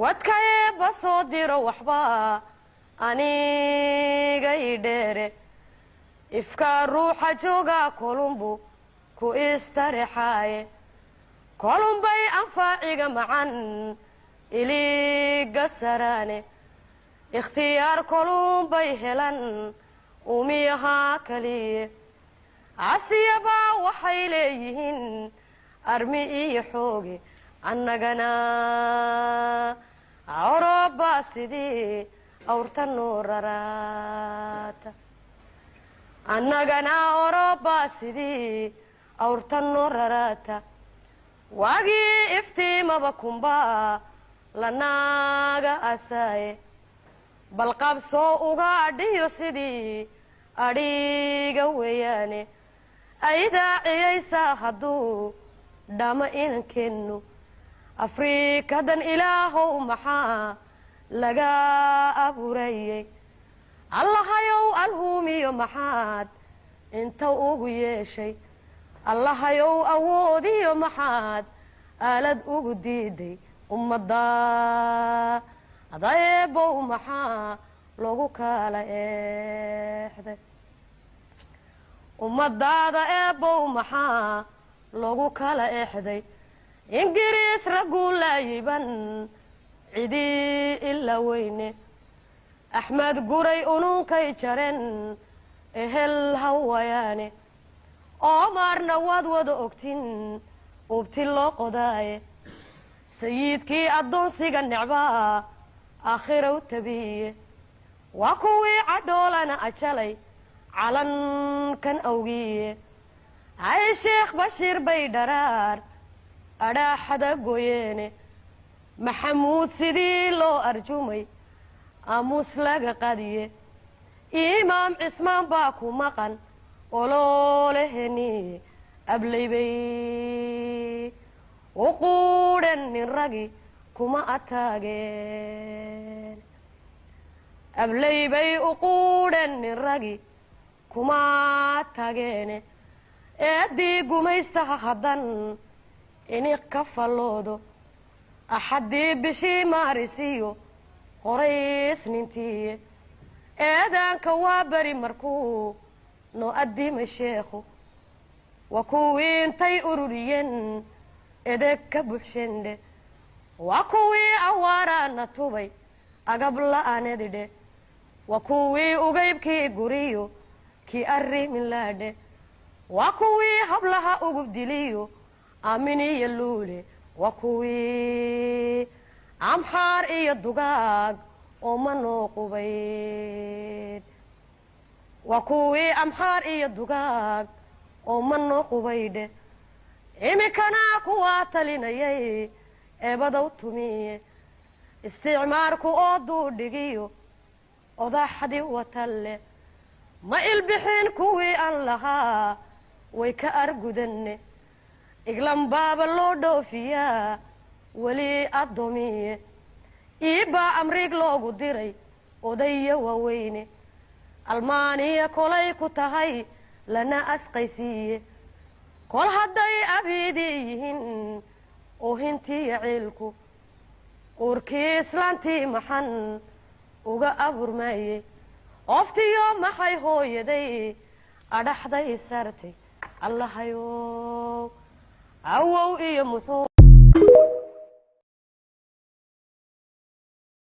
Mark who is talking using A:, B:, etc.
A: wadkaye basoo diro waxba aniga idheere ifka ruuxa jooga kolumbu ku istarexaaye kolumbay anfaaciga macan iliga saraane ikhtiyaar kolumbay helan umiyahaa kaliye casiyaba waxay leeyihiin armi iyo xooge annagana awroba sidii awrta noo raraata annagana awroba sidii awrta noo raraata waagii iftiimaba kumbaa lanaaga asaaye bal qabsoo uga adhiyo sidii adhiga weeyaane aydaa ciyaysaa hadduu dhama inankeennu afriikadan ilaahow maxaa laga abuurayey allahayow alhuumiyo maxaad inta ugu yeeshay allahayow awoodiyo maxaad aalad ugu diiday ummadda adaeebow maxaa lagu kala eexday ummadaada eebow maxaa lagu kala eexday ingiriis ragguu laayiban cidii ila weyne axmed guray ununkay jareen ehel hawayaane oomaarna waad wada ogtin ubti loo qodaaye sayidkii addoonsiga necbaa aakhirow tabiye waa kuwii cadhoolana ajalay calankan awgiye hay sheekh bashiir bay dharaar adhaaxada gooyeene maxamuud sidii loo arjumay aamuus laga qadiye imaam cismaan baa ku maqan olooleheniye ablaybay u quudhen nin ragi kuma ataageen ablaybay u quudhen nin ragi kuma taageene eeddii gumaystaha haddan iniq ka falloodo axaddii bishii maarisiyo qorays nintiiye eedaanka waa beri markuu noo addimay sheekhu waa kuwii intay ururiyeen edeg ka buxshendhe waa kuwii awaaraana tubay agab la'aanedidhe waa kuwii ugaybkii guriyo kii arrimin laadhe waa kuwii hablaha ugub diliyo aamin iyo luule waa kuwii amxaar iyo dugaag oo ma noo qubayd waa kuwii amxaar iyo dugaag oo ma noo qubaydhe iminkana kuwaa talinayay eebadow tumiye isticmaarku oo duudhigiyo odaxdii watalle ma ilbixin kuwii aan lahaa way ka argudanne iglan baaba loo dhoofiyaa weli addoomiye iibbaa amriig loogu diray odaya waaweyne almaaniya kolay ku tahay lana asqaysiiye kol hadday abiidii yihiin oohintiiyo ciilku uurkii islaantii maxan uga aburmaayey oftiyo maxay hooyaday adhaxday sartay allahayow awow iyo muxuu